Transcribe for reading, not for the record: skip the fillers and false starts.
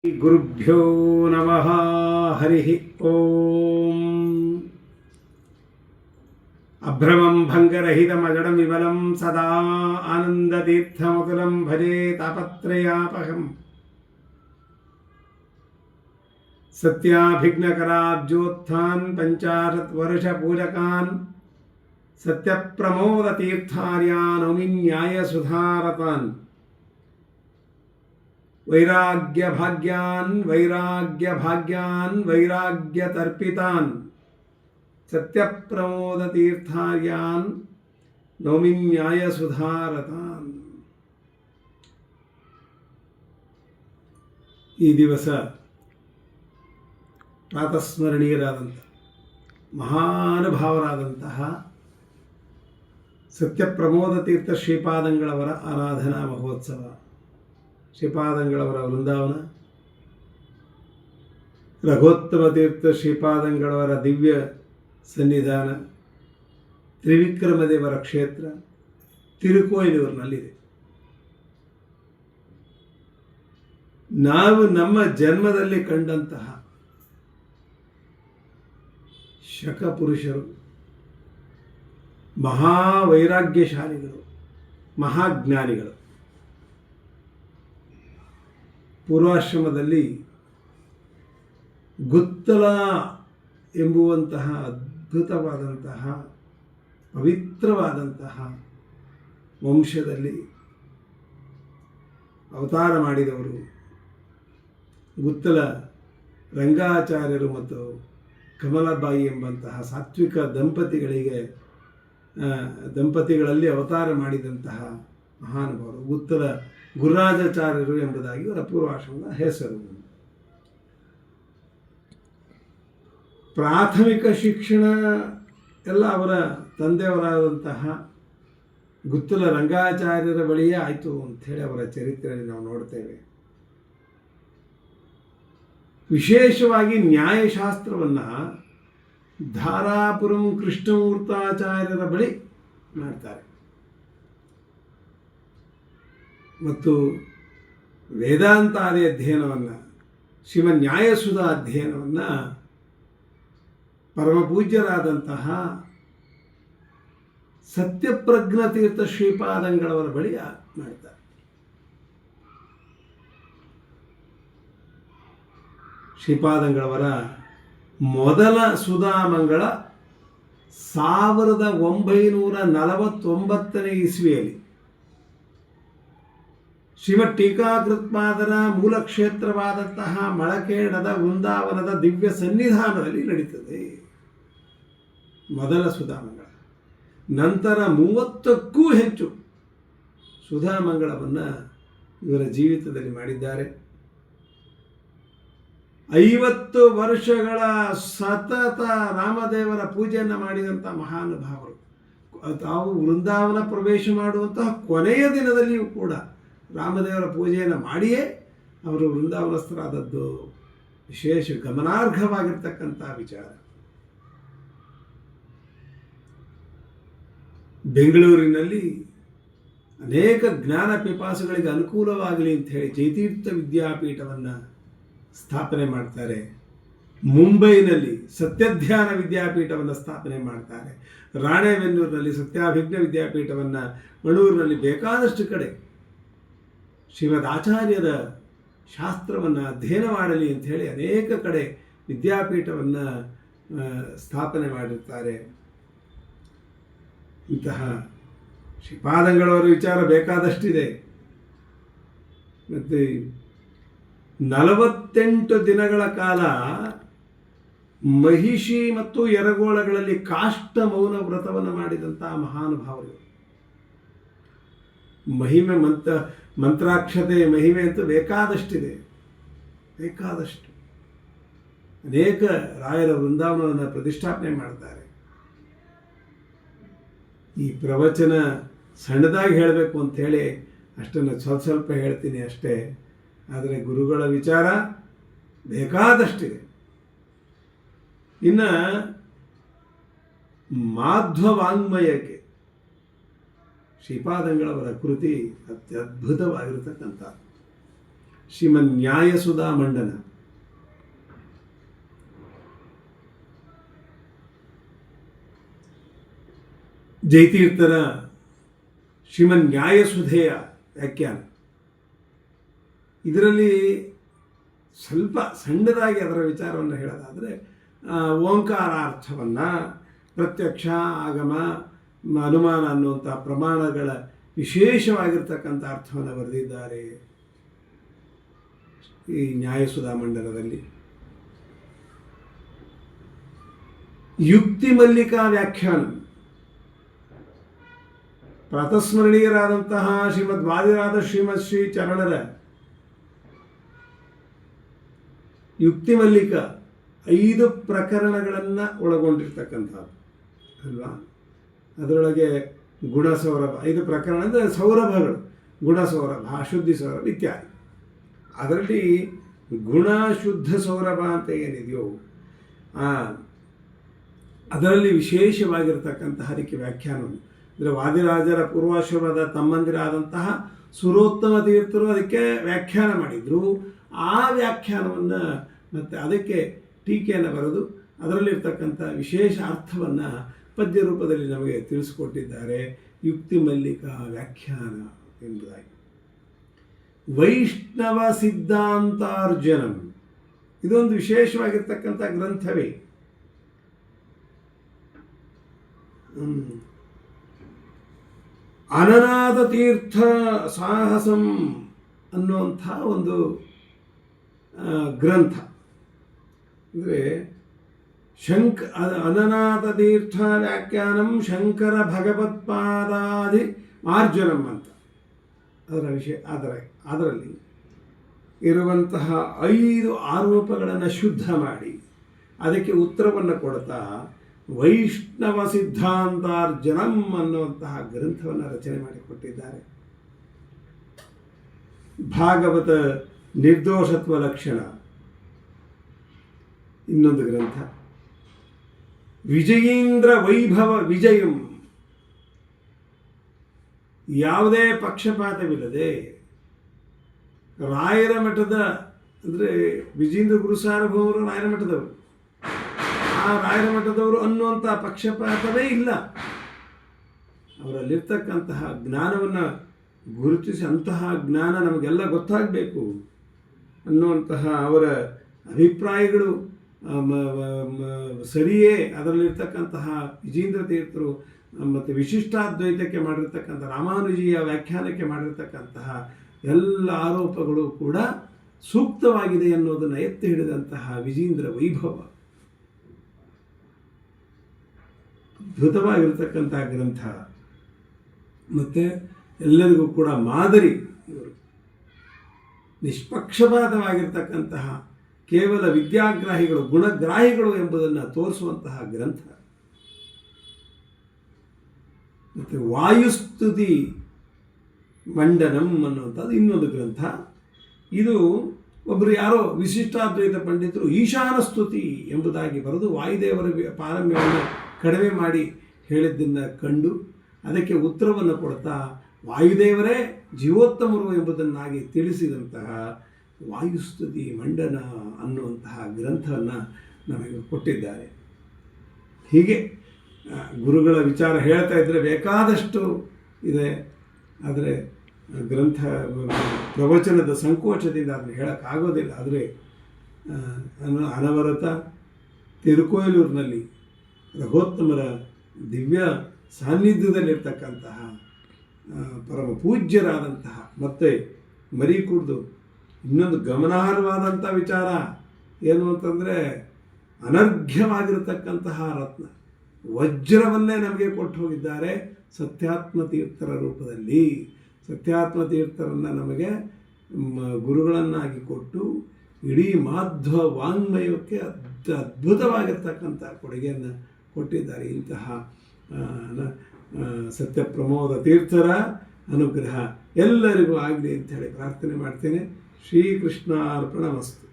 ಗುರುಭ್ಯೋ ನಮಃ. ಹರಿ ಓಂ. ಅಭ್ರಮಂ ಭಂಗರಹಿತಮಜಡಂ ವಿಮಲಂ ಸದಾ ಆನಂದತೀರ್ಥಮತುಲಂ ಭಜೆ ತಾಪತ್ರಯಾಪಹಂ. ಸತ್ಯಾಭಿಘ್ನಕರಾಬ್ಜೋತ್ಥಾನ್ ಪಂಚಾಶತ್ ವರ್ಷ ಪೂಜಕಾನ್ ಸತ್ಯಪ್ರಮೋದತೀರ್ಥಾರ್ಯಾನ್ ನೌಮಿ ನ್ಯಾಯ ಸುಧಾರತಾನ್. ವೈರಾಗ್ಯ ಭಾಗ್ಯಾನ್ ವೈರಾಗ್ಯತರ್ಪಿತಾನ್ ಸತ್ಯಪ್ರಮೋದ ತೀರ್ಥಾರ್ಯಾನ್ ನೌಮಿ ನ್ಯಾಯ ಸುಧಾರತಾನ್. ಈ ದಿವಸ ಪ್ರಾತಸ್ಮರಣೀಯರಾದಂಥ ಮಹಾನುಭಾವರಾದಂತಹ ಸತ್ಯಪ್ರಮೋದ ತೀರ್ಥ ಶ್ರೀಪಾದಂಗಳವರ ಆರಾಧನಾ ಮಹೋತ್ಸವ, ಶ್ರೀಪಾದಂಗಳವರ ವೃಂದಾವನ, ರಘೋತ್ತಮ ತೀರ್ಥ ಶ್ರೀಪಾದಂಗಳವರ ದಿವ್ಯ ಸನ್ನಿಧಾನ, ತ್ರಿವಿಕ್ರಮದೇವರ ಕ್ಷೇತ್ರ ತಿರುಕೋಯಿಲೂರಿನಲ್ಲಿದೆ. ನಾವು ನಮ್ಮ ಜನ್ಮದಲ್ಲಿ ಕಂಡಂತಹ ಶಕಪುರುಷರು, ಮಹಾವೈರಾಗ್ಯಶಾಲಿಗಳು, ಮಹಾಜ್ಞಾನಿಗಳು ಪೂರ್ವಾಶ್ರಮದಲ್ಲಿ ಗುತ್ತಲ ಎಂಬುವಂತಹ ಅದ್ಭುತವಾದಂತಹ ಪವಿತ್ರವಾದಂತಹ ವಂಶದಲ್ಲಿ ಅವತಾರ ಮಾಡಿದವರು ಗುತ್ತಲ ರಂಗಾಚಾರ್ಯರು ಮತ್ತು ಕಮಲಬಾಯಿ ಎಂಬಂತಹ ಸಾತ್ವಿಕ ದಂಪತಿಗಳಲ್ಲಿ ಅವತಾರ ಮಾಡಿದಂತಹ ಮಹಾನುಭಾವರು ಗುತ್ತಲ ಗುರುರಾಜಾಚಾರ್ಯರು ಎಂಬುದಾಗಿ ಅವರ ಪೂರ್ವಾಶ್ರಮದ ಹೆಸರು. ಪ್ರಾಥಮಿಕ ಶಿಕ್ಷಣ ಎಲ್ಲ ಅವರ ತಂದೆಯವರಾದಂತಹ ಗುತ್ತಲ ರಂಗಾಚಾರ್ಯರ ಬಳಿಯೇ ಆಯಿತು ಅಂಥೇಳಿ ಅವರ ಚರಿತ್ರೆಯಲ್ಲಿ ನಾವು ನೋಡ್ತೇವೆ. ವಿಶೇಷವಾಗಿ ನ್ಯಾಯಶಾಸ್ತ್ರವನ್ನು ಧಾರಾಪುರಂ ಕೃಷ್ಣಮೂರ್ತಾಚಾರ್ಯರ ಬಳಿ ಮಾಡ್ತಾರೆ ಮತ್ತು ವೇದಾಂತಾದಿ ಅಧ್ಯಯನವನ್ನು, ಶಿವನ್ಯಾಯಸುಧಾ ಅಧ್ಯಯನವನ್ನು ಪರಮಪೂಜ್ಯರಾದಂತಹ ಸತ್ಯಪ್ರಜ್ಞತೀರ್ಥ ಶ್ರೀಪಾದಂಗಳವರ ಬಳಿ ಮಾಡ್ತಾರೆ. ಶ್ರೀಪಾದಂಗಳವರ ಮೊದಲ ಸುಧಾಮಂಗಳ 1949 ಇಸ್ವಿಯಲ್ಲಿ ಶ್ರೀಮತ್ ಟೀಕಾಕೃತ್ಪಾದರ ಮೂಲ ಕ್ಷೇತ್ರವಾದಂತಹ ಮಳಕೇಡದ ವೃಂದಾವನದ ದಿವ್ಯ ಸನ್ನಿಧಾನದಲ್ಲಿ ನಡೀತದೆ ಮೊದಲ ಸುಧಾಮಂಗಳ. ನಂತರ 30ಕ್ಕೂ ಹೆಚ್ಚು ಸುಧಾಮಂಗಳವನ್ನು ಇವರ ಜೀವಿತದಲ್ಲಿ ಮಾಡಿದ್ದಾರೆ. 50 ವರ್ಷಗಳ ಸತತ ರಾಮದೇವರ ಪೂಜೆಯನ್ನು ಮಾಡಿದಂಥ ಮಹಾನುಭಾವರು ತಾವು ವೃಂದಾವನ ಪ್ರವೇಶ ಮಾಡುವಂತಹ ಕೊನೆಯ ದಿನದಲ್ಲಿಯೂ ಕೂಡ ರಾಮದೇವರ ಪೂಜೆಯನ್ನು ಮಾಡಿಯೇ ಅವರು ವೃಂದಾವನಸ್ಥರಾದದ್ದು ವಿಶೇಷ ಗಮನಾರ್ಹವಾಗಿರ್ತಕ್ಕಂಥ ವಿಚಾರ. ಬೆಂಗಳೂರಿನಲ್ಲಿ ಅನೇಕ ಜ್ಞಾನ ಪಿಪಾಸುಗಳಿಗೆ ಅನುಕೂಲವಾಗಲಿ ಅಂತ ಹೇಳಿ ಜಯತೀರ್ಥ ವಿದ್ಯಾಪೀಠವನ್ನು ಸ್ಥಾಪನೆ ಮಾಡ್ತಾರೆ. ಮುಂಬೈನಲ್ಲಿ ಸತ್ಯಧ್ಯಾನ ವಿದ್ಯಾಪೀಠವನ್ನು ಸ್ಥಾಪನೆ ಮಾಡ್ತಾರೆ. ರಾಣೆಬೆನ್ನೂರಿನಲ್ಲಿ ಸತ್ಯಾಭಿಜ್ಞ ವಿದ್ಯಾಪೀಠವನ್ನು, ಮಣೂರಿನಲ್ಲಿ ಬೇಕಾದಷ್ಟು ಕಡೆ ಶ್ರೀಮದ್ ಆಚಾರ್ಯರ ಶಾಸ್ತ್ರವನ್ನು ಅಧ್ಯಯನ ಮಾಡಲಿ ಅಂಥೇಳಿ ಅನೇಕ ಕಡೆ ವಿದ್ಯಾಪೀಠವನ್ನು ಸ್ಥಾಪನೆ ಮಾಡಿರ್ತಾರೆ. ಇಂತಹ ಶ್ರೀಪಾದಂಗಳವರ ವಿಚಾರ ಬೇಕಾದಷ್ಟಿದೆ. ಮತ್ತು 48 ದಿನಗಳ ಕಾಲ ಮಹಿಷಿ ಮತ್ತು ಯರಗೋಳಗಳಲ್ಲಿ ಕಾಷ್ಟ ಮೌನ ವ್ರತವನ್ನು ಮಾಡಿದಂಥ ಮಹಾನುಭಾವರು. ಮಹಿಮೆ ಮಂತ್ರಾಕ್ಷತೆ ಮಹಿಮೆ ಅಂತೂ ಬೇಕಾದಷ್ಟಿದೆ, ಬೇಕಾದಷ್ಟು. ಅನೇಕ ರಾಯರ ವೃಂದಾವನವನ್ನು ಪ್ರತಿಷ್ಠಾಪನೆ ಮಾಡ್ತಾರೆ. ಈ ಪ್ರವಚನ ಸಣ್ಣದಾಗಿ ಹೇಳಬೇಕು ಅಂಥೇಳಿ ಅಷ್ಟನ್ನು ಸ್ವಲ್ಪ ಹೇಳ್ತೀನಿ ಅಷ್ಟೇ. ಆದರೆ ಗುರುಗಳ ವಿಚಾರ ಬೇಕಾದಷ್ಟಿದೆ. ಇನ್ನು ಮಾಧ್ವ ವಾಂಗ್ಮಯಕ್ಕೆ ಶ್ರೀಪಾದಂಗಳವರ ಕೃತಿ ಅತ್ಯದ್ಭುತವಾಗಿರತಕ್ಕಂಥ ಶ್ರೀಮನ್ ನ್ಯಾಯಸುಧಾ ಮಂಡನ. ಜಯತೀರ್ಥರ ಶ್ರೀಮನ್ ನ್ಯಾಯಸುಧೆಯ ವ್ಯಾಖ್ಯಾನ. ಇದರಲ್ಲಿ ಸ್ವಲ್ಪ ಸಣ್ಣದಾಗಿ ಅದರ ವಿಚಾರವನ್ನು ಹೇಳೋದಾದರೆ, ಓಂಕಾರಾರ್ಥವನ್ನು ಪ್ರತ್ಯಕ್ಷ, ಆಗಮ, ಅನುಮಾನ ಅನ್ನುವಂಥ ಪ್ರಮಾಣಗಳ ವಿಶೇಷವಾಗಿರ್ತಕ್ಕಂಥ ಅರ್ಥವನ್ನು ಬರೆದಿದ್ದಾರೆ ಈ ನ್ಯಾಯಸುಧಾ ಮಂಡಲದಲ್ಲಿ. ಯುಕ್ತಿ ಮಲ್ಲಿಕಾ ವ್ಯಾಖ್ಯಾನ, ಪ್ರಾತಸ್ಮರಣೀಯರಾದಂತಹ ಶ್ರೀಮದ್ ವಾದಿರಾದ ಶ್ರೀಮತ್ ಶ್ರೀ ಚರಣರ ಯುಕ್ತಿ ಮಲ್ಲಿಕ 5 ಪ್ರಕರಣಗಳನ್ನು ಒಳಗೊಂಡಿರ್ತಕ್ಕಂಥದ್ದು ಅಲ್ವಾ. ಅದರೊಳಗೆ ಗುಣಸೌರಭ 5 ಪ್ರಕರಣ ಅಂದರೆ ಸೌರಭಗಳು, ಗುಣಸೌರಭ, ಅಶುದ್ಧಿ ಸೌರಭ ಇತ್ಯಾದಿ. ಅದರಲ್ಲಿ ಗುಣ ಶುದ್ಧ ಸೌರಭ ಅಂತ ಏನಿದೆಯೋ ಅದರಲ್ಲಿ ವಿಶೇಷವಾಗಿರ್ತಕ್ಕಂತಹ ಅದಕ್ಕೆ ವ್ಯಾಖ್ಯಾನವನ್ನು ಅಂದರೆ ವಾದಿರಾಜರ ಪೂರ್ವಾಶ್ರಮದ ತಮ್ಮಂದಿರಾದಂತಹ ಸುರೋತ್ತಮ ತೀರ್ಥರು ಅದಕ್ಕೆ ವ್ಯಾಖ್ಯಾನ ಮಾಡಿದರು. ಆ ವ್ಯಾಖ್ಯಾನವನ್ನು ಮತ್ತು ಅದಕ್ಕೆ ಟೀಕೆಯನ್ನು ಬರೆದು ಅದರಲ್ಲಿರ್ತಕ್ಕಂಥ ವಿಶೇಷ ಅರ್ಥವನ್ನು ಪದ್ಯ ರೂಪದಲ್ಲಿ ನಮಗೆ ತಿಳಿಸಿಕೊಟ್ಟಿದ್ದಾರೆ. ಯುಕ್ತಿ ಮಲ್ಲಿಕಾ ವ್ಯಾಖ್ಯಾನ ಎಂಬುದಾಗಿ. ವೈಷ್ಣವ ಸಿದ್ಧಾಂತಾರ್ಜನಂ ಇದೊಂದು ವಿಶೇಷವಾಗಿರ್ತಕ್ಕಂಥ ಗ್ರಂಥವೇ. ಅನನಾಥ ತೀರ್ಥ ಸಾಹಸಂ ಅನ್ನುವಂಥ ಒಂದು ಗ್ರಂಥ. ಅಂದರೆ ಅನನಾಥ ತೀರ್ಥ ವ್ಯಾಖ್ಯಾನಂ ಶಂಕರ ಭಗವತ್ಪಾದಾದಿ ಮಾರ್ಜನಂ ಅಂತ ಅದರ ವಿಷಯ. ಅದರಲ್ಲಿ ಇರುವಂತಹ 5 ಆರೋಪಗಳನ್ನು ಶುದ್ಧ ಮಾಡಿ ಅದಕ್ಕೆ ಉತ್ತರವನ್ನು ಕೊಡ್ತಾ ವೈಷ್ಣವ ಸಿದ್ಧಾಂತಾರ್ಜನಂ ಅನ್ನುವಂತಹ ಗ್ರಂಥವನ್ನು ರಚನೆ ಮಾಡಿಕೊಟ್ಟಿದ್ದಾರೆ. ಭಾಗವತ ನಿರ್ದೋಷತ್ವ ಲಕ್ಷಣ ಇನ್ನೊಂದು ಗ್ರಂಥ. ವಿಜಯೇಂದ್ರ ವೈಭವ ವಿಜಯಂ, ಯಾವುದೇ ಪಕ್ಷಪಾತವಿಲ್ಲದೆ ರಾಯರ ಮಠದ ಅಂದರೆ ವಿಜೇಂದ್ರ ಗುರುಸಾರ್ವಭೌಮರು ರಾಯರ ಮಠದವರು, ಆ ರಾಯರ ಮಠದವರು ಅನ್ನುವಂಥ ಪಕ್ಷಪಾತವೇ ಇಲ್ಲ. ಅವರಲ್ಲಿರ್ತಕ್ಕಂತಹ ಜ್ಞಾನವನ್ನು ಗುರುತಿಸಿ ಅಂತಹ ಜ್ಞಾನ ನಮಗೆಲ್ಲ ಗೊತ್ತಾಗಬೇಕು ಅನ್ನುವಂತಹ ಅವರ ಅಭಿಪ್ರಾಯಗಳು ಸರಿಯೇ. ಅದರಲ್ಲಿರ್ತಕ್ಕಂತಹ ವಿಜೇಂದ್ರ ತೀರ್ಥರು ಮತ್ತು ವಿಶಿಷ್ಟಾದ್ವೈತಕ್ಕೆ ಮಾಡಿರ್ತಕ್ಕಂಥ ರಾಮಾನುಜಿಯ ವ್ಯಾಖ್ಯಾನಕ್ಕೆ ಮಾಡಿರ್ತಕ್ಕಂತಹ ಎಲ್ಲ ಆರೋಪಗಳು ಕೂಡ ಸೂಕ್ತವಾಗಿದೆ ಅನ್ನೋದನ್ನು ಎತ್ತಿ ಹಿಡಿದಂತಹ ವಿಜೇಂದ್ರ ವೈಭವ ಅದ್ಭುತವಾಗಿರ್ತಕ್ಕಂಥ ಗ್ರಂಥ. ಮತ್ತು ಎಲ್ಲರಿಗೂ ಕೂಡ ಮಾದರಿ. ಇವರು ನಿಷ್ಪಕ್ಷಪಾತವಾಗಿರ್ತಕ್ಕಂತಹ ಕೇವಲ ವಿದ್ಯಾಗ್ರಾಹಿಗಳು, ಗುಣಗ್ರಾಹಿಗಳು ಎಂಬುದನ್ನು ತೋರಿಸುವಂತಹ ಗ್ರಂಥ. ಮತ್ತು ವಾಯುಸ್ತುತಿ ಮಂಡನಂ ಅನ್ನುವಂಥದ್ದು ಇನ್ನೊಂದು ಗ್ರಂಥ. ಇದು ಒಬ್ಬರು ಯಾರೋ ವಿಶಿಷ್ಟಾದ್ವೈತ ಪಂಡಿತರು ಈಶಾನ ಸ್ತುತಿ ಎಂಬುದಾಗಿ ಬರೆದು ವಾಯುದೇವರ ಪಾರಮ್ಯವನ್ನು ಕಡಿಮೆ ಮಾಡಿ ಹೇಳಿದ್ದನ್ನು ಕಂಡು ಅದಕ್ಕೆ ಉತ್ತರವನ್ನು ಕೊಡ್ತಾ ವಾಯುದೇವರೇ ಜೀವೋತ್ತಮರು ಎಂಬುದನ್ನಾಗಿ ತಿಳಿಸಿದಂತಹ ವಾಯುಸ್ತುತಿ ಮಂಡನ ಅನ್ನುವಂತಹ ಗ್ರಂಥವನ್ನು ನಮಗೆ ಕೊಟ್ಟಿದ್ದಾರೆ. ಹೀಗೆ ಗುರುಗಳ ವಿಚಾರ ಹೇಳ್ತಾ ಇದ್ದರೆ ಬೇಕಾದಷ್ಟು ಇದೆ. ಆದರೆ ಗ್ರಂಥ ಪ್ರವಚನದ ಸಂಕೋಚದಿಂದ ಅದನ್ನು ಹೇಳೋಕ್ಕಾಗೋದಿಲ್ಲ. ಆದರೆ ಅನವರತ ತಿರುಕೋಯಲೂರಿನಲ್ಲಿ ರಘೋತ್ತಮರ ದಿವ್ಯ ಸಾನ್ನಿಧ್ಯದಲ್ಲಿರ್ತಕ್ಕಂತಹ ಪರಮ ಪೂಜ್ಯರಾದಂತಹ ಮತ್ತು ಮರಿ ಕುಡ್ದು ಇನ್ನೊಂದು ಗಮನಾರ್ಹವಾದಂಥ ವಿಚಾರ ಏನು ಅಂತಂದರೆ ಅನರ್ಘ್ಯವಾಗಿರತಕ್ಕಂತಹ ರತ್ನ ವಜ್ರವನ್ನೇ ನಮಗೆ ಕೊಟ್ಟು ಹೋಗಿದ್ದಾರೆ ಸತ್ಯಾತ್ಮ ತೀರ್ಥರ ರೂಪದಲ್ಲಿ. ಸತ್ಯಾತ್ಮ ತೀರ್ಥರನ್ನು ನಮಗೆ ಗುರುಗಳನ್ನಾಗಿ ಕೊಟ್ಟು ಇಡೀ ಮಾಧ್ವ ವಾಂಗ್ಮಯಕ್ಕೆ ಅದ್ಭುತವಾಗಿರ್ತಕ್ಕಂಥ ಕೊಡುಗೆಯನ್ನು ಕೊಟ್ಟಿದ್ದಾರೆ. ಇಂತಹ ಸತ್ಯಪ್ರಮೋದ ತೀರ್ಥರ ಅನುಗ್ರಹ ಎಲ್ಲರಿಗೂ ಆಗಲಿ ಅಂತ ಹೇಳಿ ಪ್ರಾರ್ಥನೆ ಮಾಡ್ತೇನೆ. ಶ್ರೀಕೃಷ್ಣಾರ್ಪಣಮಸ್ತು.